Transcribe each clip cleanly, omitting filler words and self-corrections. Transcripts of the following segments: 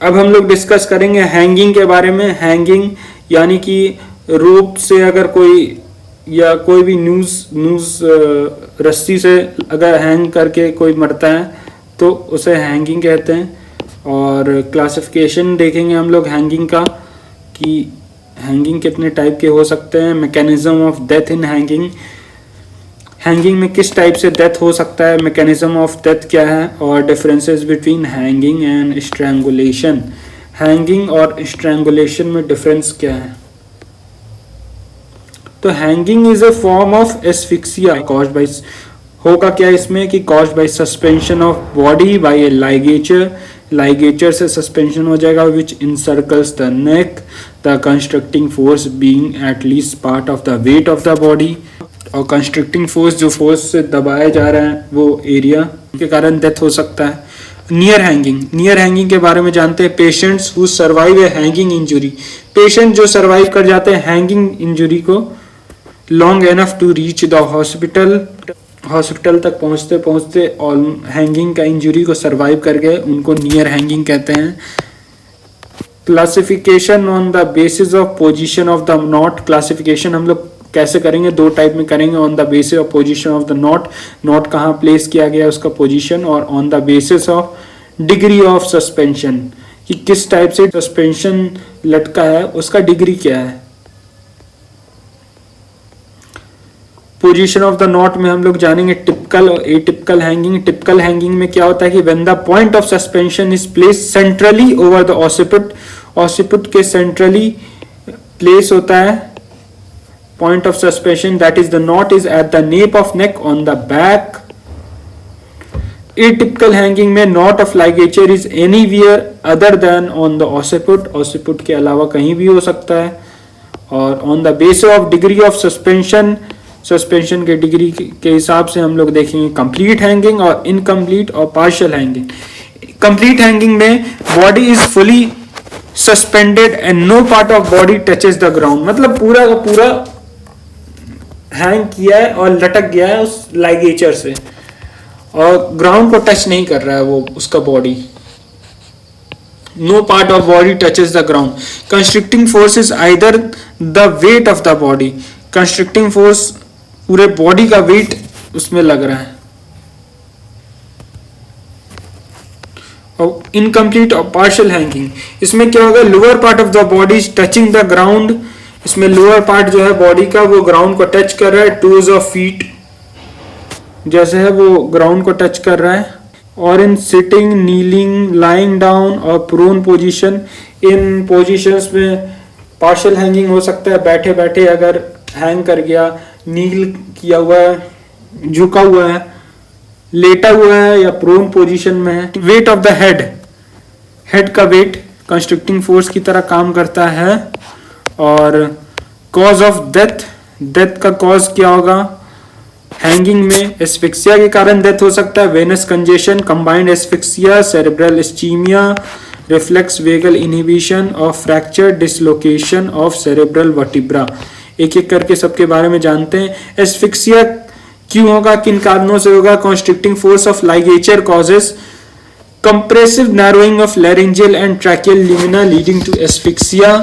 अब हम लोग डिस्कस करेंगे हैंगिंग के बारे में। हैंगिंग यानी कि रोप से अगर कोई या कोई भी न्यूज़ रस्सी से अगर हैंग करके कोई मरता है तो उसे हैंगिंग कहते हैं। और क्लासिफिकेशन देखेंगे हम लोग हैंगिंग का कि हैंगिंग कितने टाइप के हो सकते हैं। Mechanism of death in hanging, hanging में किस टाइप से डेथ हो सकता है, मैकेनिज्म ऑफ डेथ क्या है, और differences between hanging and strangulation. Hanging और स्ट्रैंगुलेशन में डिफरेंस क्या है? तो hanging is a form of asphyxia caused by, होगा क्या इसमें कि caused by suspension of body by a ligature, ligature से सस्पेंशन हो जाएगा which encircles the neck, the constricting force being at least part of the weight of the body. और constricting force जो force से दबाया जा रहा है वो एरिया के कारण डेथ हो सकता है। नियर हैंगिंग, नियर हैंगिंग के बारे में जानते हैं। Patients who survive a hanging injury, patient जो सर्वाइव कर जाते हैं हैंगिंग इंजुरी को long enough to reach the hospital, hospital तक पहुंचते पहुंचते और हैंगिंग का इंजुरी को सर्वाइव कर गए, उनको नियर हैंगिंग कहते हैं। Classification on the basis of position of the not, classification हम लोग कैसे करेंगे? दो टाइप में करेंगे। On the basis of position of the not, not कहाँ प्लेस किया गया उसका पोजीशन, और on the basis of degree of suspension कि किस टाइप से सस्पेंशन लटका है उसका डिग्री क्या है। पोजीशन ऑफ द नॉट में हम लोग जानेंगे टिपिकल और एटिपिकल हैंगिंग। टिपिकल हैंगिंग में क्या होता है कि when the point of suspension is place centrally over the occiput, occiput के सेंट्रली प्लेस होता है point of suspension, that is the knot is at the nape of neck on the back. Atypical hanging में knot of ligature is anywhere other than on the occiput, occiput के अलावा कहीं भी हो सकता है। और on the basis of degree of suspension, suspension के डिग्री के हिसाब से हम लोग देखेंगे कंप्लीट हैंगिंग और इनकम्प्लीट और पार्शियल हैंगिंग। कंप्लीट हैंगिंग में body is fully suspended and no part of body touches the ground, मतलब पूरा का पूरा हैंग किया है और लटक गया है उस लाइगेचर से और ग्राउंड को टच नहीं कर रहा है वो उसका body. No part of body touches the ground. Constricting force is either the weight of the body, constricting force पूरे बॉडी का वेट उसमें लग रहा है। और इनकम्प्लीट और पार्शियल हैंगिंग, इसमें क्या होगा? Lower part of the body is touching the ground, इसमें लोअर पार्ट जो है बॉडी का वो ग्राउंड को टच कर रहा है, टोज ऑफ फीट जैसे है वो ग्राउंड को टच कर रहा है। और in sitting, kneeling, lying down और प्रोन पोजीशन, इन पोजीशंस में पार्शियल हैंगिंग हो सकता है। बैठे बैठे अगर हैंग कर गया, नील किया हुआ है, झुका हुआ है, लेटा हुआ है या प्रोन पोजीशन में है। Wait of the head, head का वेट कंस्ट्रक्टिंग फोर्स की तरह काम करता है। और कॉज ऑफ डेथ, डेथ का कॉज क्या होगा? हैंगिंग में एस्फिक्सिया के कारण डेथ हो सकता है, venous congestion, combined asphyxia, cerebral ischaemia, reflex vagal inhibition और fracture dislocation of cerebral vertebra. एक एक करके सबके बारे में जानते हैं। एस्फिक्सिया क्यों होगा, किन कारणों से होगा? Constricting force of ligature causes compressive narrowing of laryngeal and tracheal lumina leading to asphyxia.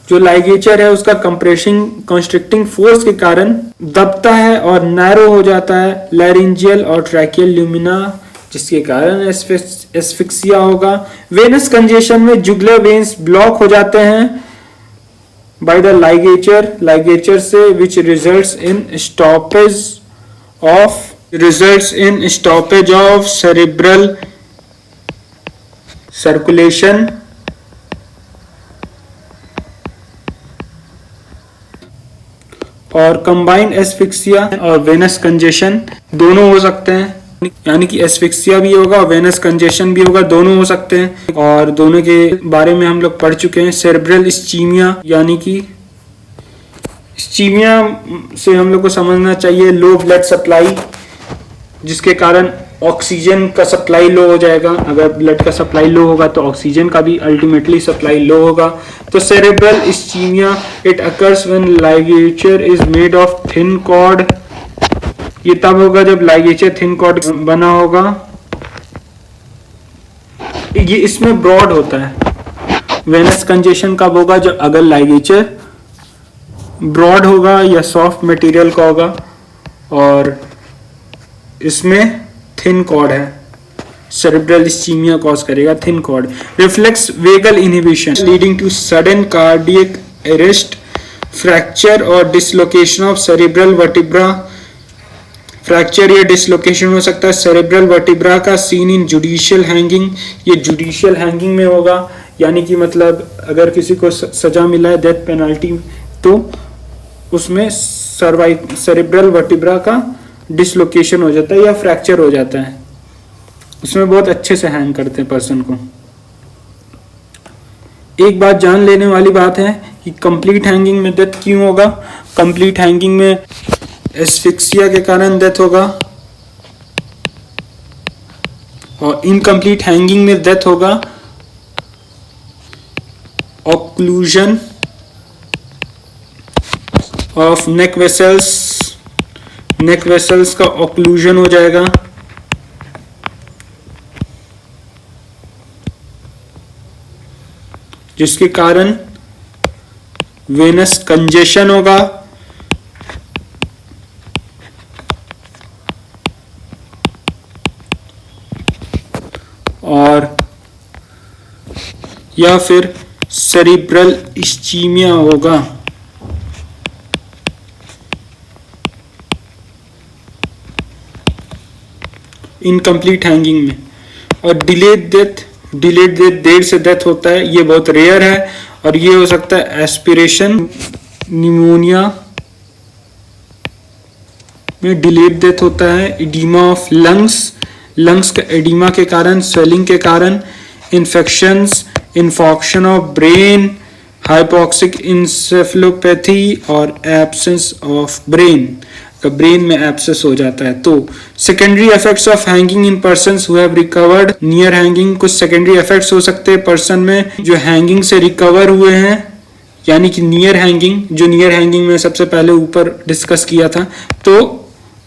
जो लाइगेचर है उसका कंप्रेसिंग कंस्ट्रिक्टिंग फोर्स के कारण दबता है और नैरो हो जाता है लैरिंजियल और ट्रैकियल ल्यूमिना, जिसके कारण एस्फिक्सिया होगा। वेनस कंजेशन में जुगुलर वेन्स ब्लॉक हो जाते हैं बाय द लाइगेचर, लाइगेचर से which results in stoppage of cerebral circulation. और कंबाइंड एस्फिक्सिया और वेनस कंजेशन दोनों हो सकते हैं, यानी कि एस्फिक्सिया भी होगा और वेनस कंजेशन भी होगा, दोनों हो सकते हैं। और दोनों के बारे में हम लोग पढ़ चुके हैं। सेरेब्रल इस्चीमिया, यानी कि इस्चीमिया से हम लोग को समझना चाहिए लो ब्लड सप्लाई, जिसके कारण ऑक्सीजन का सप्लाई लो हो जाएगा। अगर ब्लड का सप्लाई लो होगा तो ऑक्सीजन का भी अल्टीमेटली सप्लाई लो होगा। तो cerebral ischemia it occurs when ligature is made of thin cord, ये तब होगा जब लाइगेचर थिन कॉर्ड बना होगा। ये इसमें ब्रॉड होता है, वेनस कंजेशन कब होगा? जब अगर लाइगेचर ब्रॉड होगा या सॉफ्ट मटेरियल का होगा और इसमें थिन कॉर्ड है, सेरेब्रल इस्चीमिया कॉज करेगा thin cord. Reflex vagal inhibition leading to sudden cardiac arrest, fracture और dislocation of cerebral vertebra. Fracture या डिसलोकेशन हो सकता है सेरेब्रल वर्टिब्रा का, सीन इन जुडिशियल हैंगिंग। ये जुडिशियल हैंगिंग में होगा, यानी कि मतलब अगर किसी को सजा मिला है डेथ पेनल्टी तो उसमें सेरेब्रल वर्टिब्रा का डिसलोकेशन हो जाता है या फ्रैक्चर हो जाता है, उसमें बहुत अच्छे से हैंग करते हैं पर्सन को। एक बात जान लेने वाली बात है कि कंप्लीट हैंगिंग में डेथ क्यों होगा। कंप्लीट हैंगिंग में एस्फिक्सिया के कारण डेथ होगा और इनकम्प्लीट हैंगिंग में डेथ होगा occlusion of neck vessels. Neck vessels का ऑक्लूजन हो जाएगा, जिसके कारण वेनस कंजेशन होगा और या फिर सेरिब्रल इस्चीमिया होगा। इनकम्प्लीट हैंगिंग में। और डिलेड डेथ देर से डेथ होता है, ये बहुत रेयर है और ये हो सकता है एस्पिरेशन निमोनिया में डिलेड डेथ होता है। एडिमा ऑफ लंग्स के एडिमा के कारण, स्वेलिंग के कारण, infections, infarction of brain, hypoxic encephalopathy और एब्सेंस ऑफ ब्रेन में एब्सेस हो जाता है। तो secondary effects of hanging in persons who have recovered near hanging. कुछ सेकेंडरी इफेक्ट्स हो सकते हैं पर्सन में जो हैंगिंग से रिकवर हुए हैं, यानी कि नियर हैंगिंग में सबसे पहले ऊपर डिस्कस किया था। तो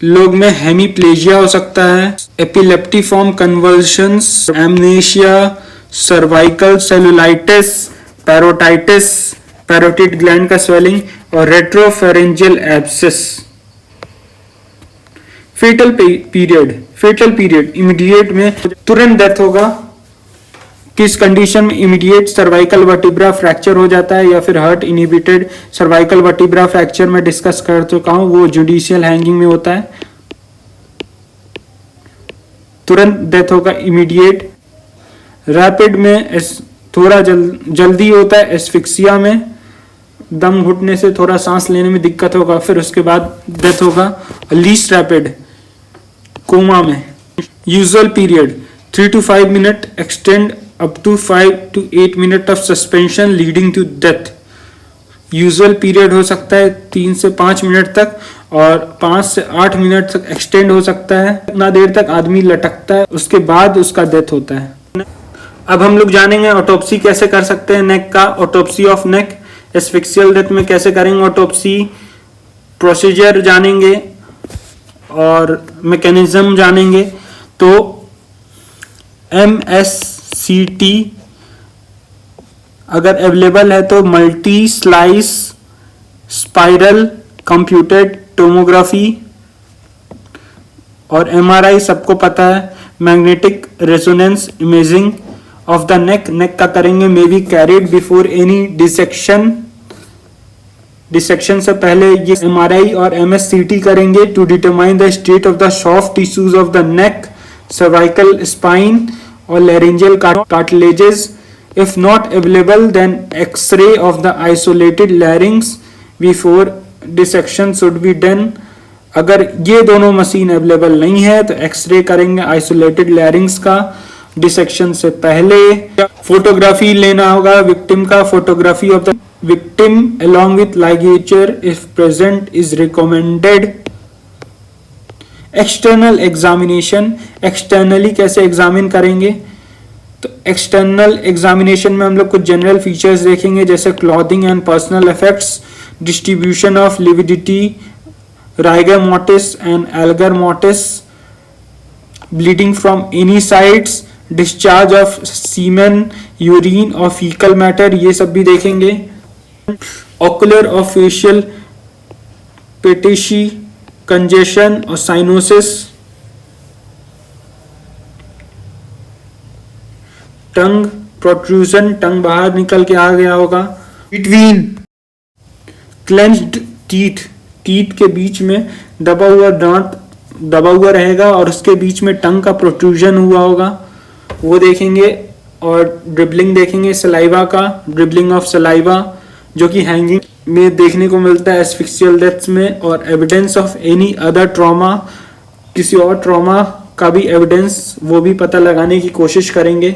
लोग में हेमीप्लेजिया हो सकता है, epileptiform convulsions, amnesia, cervical cellulitis, parotitis, parotid gland का स्वेलिंग और retropharyngeal abscess. Fatal period immediate में तुरंत डेथ होगा। किस कंडीशन में? इमीडिएट सर्वाइकल वर्टिब्रा फ्रैक्चर हो जाता है या फिर heart inhibited cervical vertebra fracture में डिस्कस कर चुका हूं, वो जुडिशियल हैंगिंग में होता है। तुरंत डेथ होगा इमीडिएट। रैपिड में थोड़ा जल्दी होता है, एस्फिक्सिया में दम घुटने से थोड़ा सांस लेने में दिक्कत होगा, फिर उसके बाद डेथ होगा। लीस्ट रैपिड कोमा में। Usual period 3 to 5 minute, extend up to 5 to 8 minute of suspension leading to death. Usual period हो सकता है 3 से 5 मिनट तक और 5 से 8 मिनट तक एक्सटेंड हो सकता है। इतना देर तक आदमी लटकता है, उसके बाद उसका डेथ होता है। अब हम लोग जानेंगे ऑटोप्सी कैसे कर सकते हैं नेक का। Autopsy of neck asphyxial death में कैसे करेंगे ऑटोप्सी, प्रोसीजर जानेंगे और मैकेनिज्म जानेंगे। तो MSCT अगर अवेलेबल है तो multi slice spiral computed tomography, और MRI सबको पता है, magnetic resonance imaging of the neck का करेंगे। May be carried before any dissection से पहले ये MRI और MSCT करेंगे to determine the state of the soft tissues of the neck, cervical spine और laryngeal cartilages. If not available then x ray of the isolated larynx before dissection should be done. अगर ये दोनों machine available नहीं है तो x ray करेंगे isolated लैरिंग्स का dissection से पहले। फोटोग्राफी लेना होगा विक्टिम का, photography of the victim along with ligature if present is recommended। External examination, externally कैसे एग्जामिन करेंगे? तो एक्सटर्नल एग्जामिनेशन में हम लोग कुछ जनरल फीचर्स देखेंगे जैसे clothing and personal effects, distribution of lividity, rigor mortis and algor mortis, bleeding from any sides, discharge of semen urine और फीकल मैटर, ये सब भी देखेंगे। ऑकुलर और फेशियल पेटिशी, कंजेशन और साइनोसिस, टंग प्रोट्रूजन, टंग बाहर निकल के आ गया होगा। बिटवीन क्लेंच्ड टीथ, टीथ के बीच में दबा हुआ दांत दबा हुआ रहेगा और उसके बीच में टंग का प्रोट्रूजन हुआ होगा, वो देखेंगे। और ड्रिबलिंग देखेंगे, सलाइवा का, ड्रिबलिंग ऑफ सलाइवा जो कि हैंगिंग में देखने को मिलता है एस्फिक्सियल डेथ्स में। और evidence of any other trauma, किसी और ट्रॉमा का भी एविडेंस, वो भी पता लगाने की कोशिश करेंगे।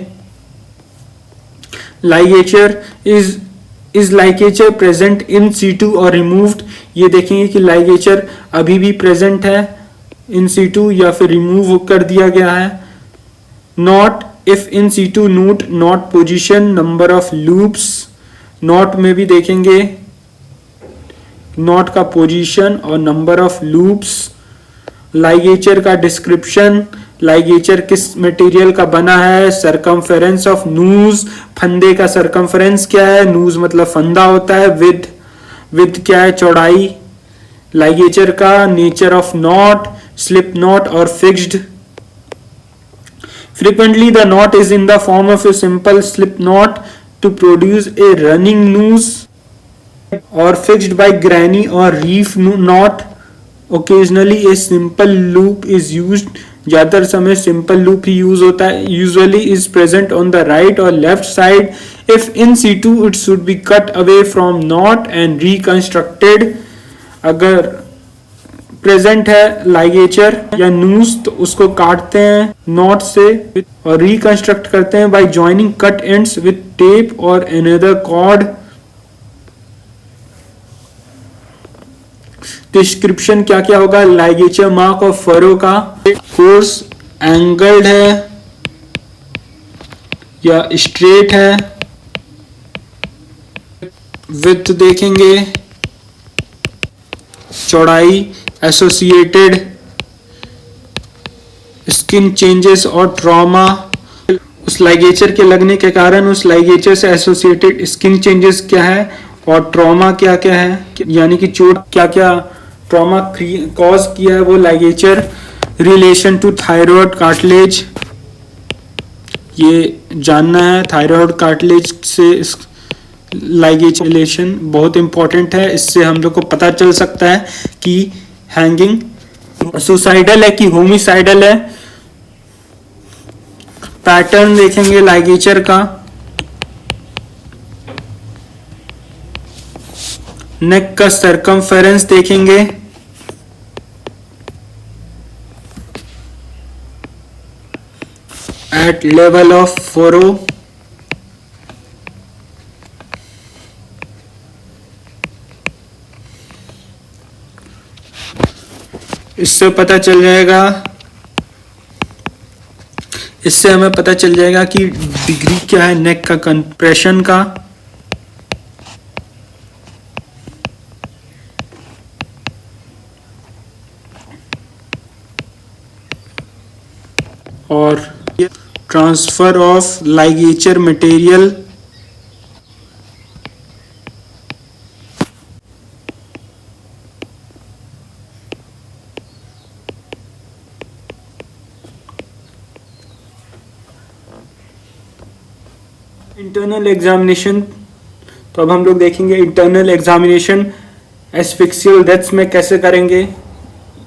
Ligature, is ligature present in situ और रिमूव्ड, ये देखेंगे कि लाइगेचर अभी भी प्रेजेंट है इन सीटू या फिर रिमूव कर दिया गया है। Knot, if in situ note knot position, number of loops, knot में भी देखेंगे नॉट का पोजीशन और नंबर ऑफ लूप्स। लाइगेचर का डिस्क्रिप्शन, लाइगेचर किस मटेरियल का बना है। सरकमफेरेंस ऑफ नूज, फंदे का सरकमफेरेंस क्या है, नूज मतलब फंदा होता है। विद क्या है, चौड़ाई लाइगेचर का। Nature of knot, slip knot और fixed. Frequently the knot is in the form of a simple slip knot to produce a running noose, और फिक्स्ड बाय ग्रैनी और reef knot. Occasionally a simple loop is used, ज्यादातर समय simple loop ही use होता है। Usually is present on the right और left side. If in situ it should be cut away from knot and reconstructed, अगर present है ligature या noose तो उसको काटते हैं नॉट से और रिकंस्ट्रक्ट करते हैं bye joining cut ends with tape और अनदर कॉर्ड। डिस्क्रिप्शन क्या क्या होगा, लाइगेचर मार्क और फरो का कोर्स एंगल्ड है या स्ट्रेट है। विड्थ देखेंगे, चौड़ाई, एसोसिएटेड स्किन चेंजेस और ट्रॉमा, उस लाइगेचर के लगने के कारण उस लाइगेचर से एसोसिएटेड स्किन चेंजेस क्या है और ट्रॉमा क्या क्या है, यानी कि चोट क्या क्या ट्रॉमा कॉज किया है वो ligature. Relation to thyroid cartilage, ये जानना है थायराइड कार्टिलेज से लाइगेचर रिलेशन बहुत इंपॉर्टेंट है। इससे हम लोग को पता चल सकता है कि हैंगिंग सुसाइडल है कि होमिसाइडल है। पैटर्न देखेंगे लाइगेचर का, नेक का सरकमफेरेंस देखेंगे, एट लेवल ऑफ फोरो, इससे पता चल जाएगा, इससे हमें पता चल जाएगा कि डिग्री क्या है नेक का कंप्रेशन का। और transfer of ligature material, internal examination. तो अब हम लोग देखेंगे इंटरनल एग्जामिनेशन एस्फिक्सियल डेथ्स में कैसे करेंगे,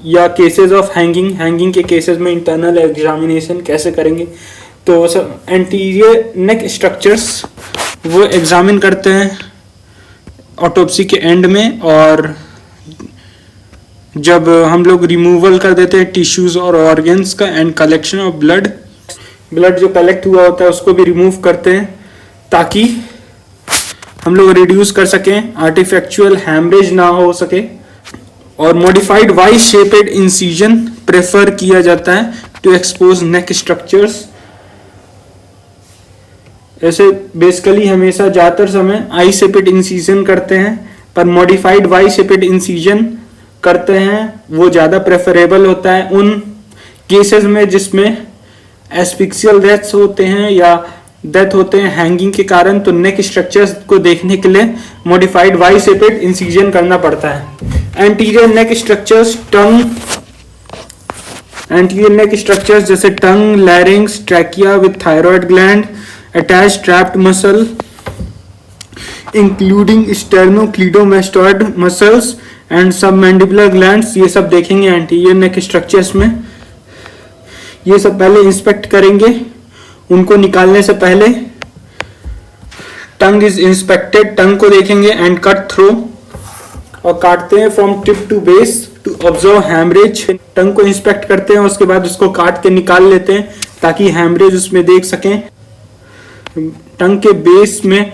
या केसेस ऑफ हैंगिंग के केसेस में इंटरनल एग्जामिनेशन कैसे करेंगे। तो एंटीरियर नेक स्ट्रक्चर्स वो एग्जामिन करते हैं ऑटोप्सी के एंड में, और जब हम लोग रिमूवल कर देते हैं टिश्यूज और ऑर्गन्स का, एंड कलेक्शन ऑफ ब्लड जो कलेक्ट हुआ होता है उसको भी रिमूव करते हैं ताकि हम लोग रिड्यूस कर सकें, आर्टिफैक्चुअल हैमरेज ना हो सके। और modified Y shaped incision prefer किया जाता है टू एक्सपोज नेक स्ट्रक्चर्स। ऐसे बेसिकली हमेशा ज्यादातर समय आई शेपेड इंसिजन करते हैं, पर मॉडिफाइड वाई शेपेड इंसिजन करते हैं वो ज्यादा प्रेफरेबल होता है उन केसेस में जिसमें एस्फिक्सियल डेथ्स होते हैं या डेथ होते हैं हैंगिंग के कारण, तो नेक स्ट्रक्चर्स को देखने के लिए मॉडिफाइड वाई शेपेड इंसिजन करना पड़ता है। Anterior neck structures, anterior neck structures जैसे tongue, larynx, trachea with thyroid gland, attach trapped muscle including sternocleidomastoid muscles and submandibular glands, ये सब देखेंगे एंटीरियर नेक स्ट्रक्चर्स में। ये सब पहले इंस्पेक्ट करेंगे उनको निकालने से पहले। टंग इज इंस्पेक्टेड, टंग को देखेंगे एंड कट थ्रू, और काटते हैं from tip to base to observe haemorrhage. Tongue को इंस्पेक्ट करते हैं, उसके बाद उसको काट के निकाल लेते हैं ताकि हैमरेज उसमें देख सकें। टंग के बेस में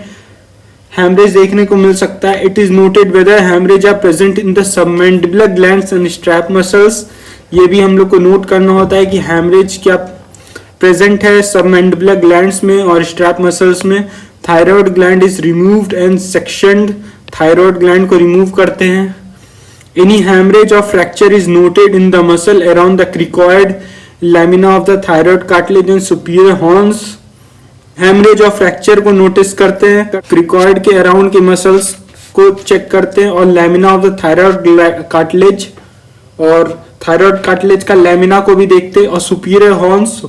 हैमरेज देखने को मिल सकता है। It is noted whether haemorrhage are present in the submandibular glands and strap muscles, ये भी हम लोग को नोट करना होता है कि हैमरेज क्या प्रेजेंट है सबमैंडिबुलर ग्लैंड्स में और स्ट्रैप मसल्स में। Thyroid gland is removed and sectioned, thyroid gland को रिमूव करते हैं। एनी हैमरेज और fracture is noted in the muscle around the cricoid lamina of the thyroid cartilage and superior horns. Haemorrhage और fracture को notice करते हैं, cricoid के around के मसल्स को चेक करते हैं और lamina of the thyroid cartilage और थायराइड कार्टिलेज का लैमिना को भी देखते हैं, और सुपीरियर हॉर्न्स,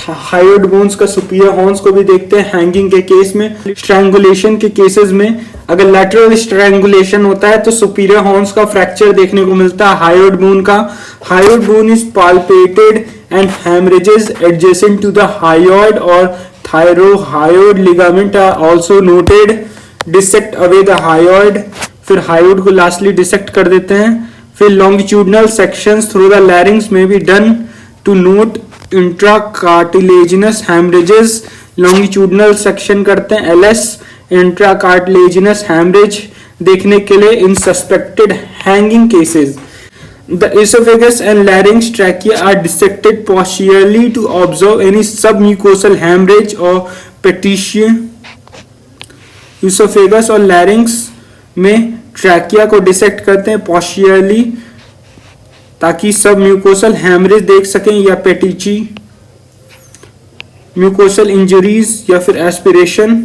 हायोइड बोन्स का सुपीरियर हॉर्न्स को भी देखते हैं हैंगिंग के केस में। स्ट्रैंगुलेशन के केसेस में अगर लैटरल स्ट्रैंगुलेशन होता है तो सुपीरियर हॉर्न्स का फ्रैक्चर देखने को मिलता है हायोइड बोन का। Hyoid bone is palpated and haemorrhages adjacent to the hyoid और thyrohyoid ligament are also noted. Dissect away the hyoid, फिर हायोइड को लास्टली डिसेक्ट कर देते हैं। फिर longitudinal sections through the larynx may be done to note intracartilaginous haemorrhages. लॉन्गिट्यूडनल section करते हैं एलएस, इंट्राकार्टिलेजिनस हैमरेज देखने के लिए in suspected hanging cases. The esophagus and larynx trachea are dissected posteriorly to observe any submucosal hemorrhage or petechiae. Esophagus और larynx में trachea को dissect करते हैं posteriorly ताकि सबम्यूकोसल हैमरेज देख सकें या पेटिची म्यूकोसल इंजरीज या फिर एस्पिरेशन।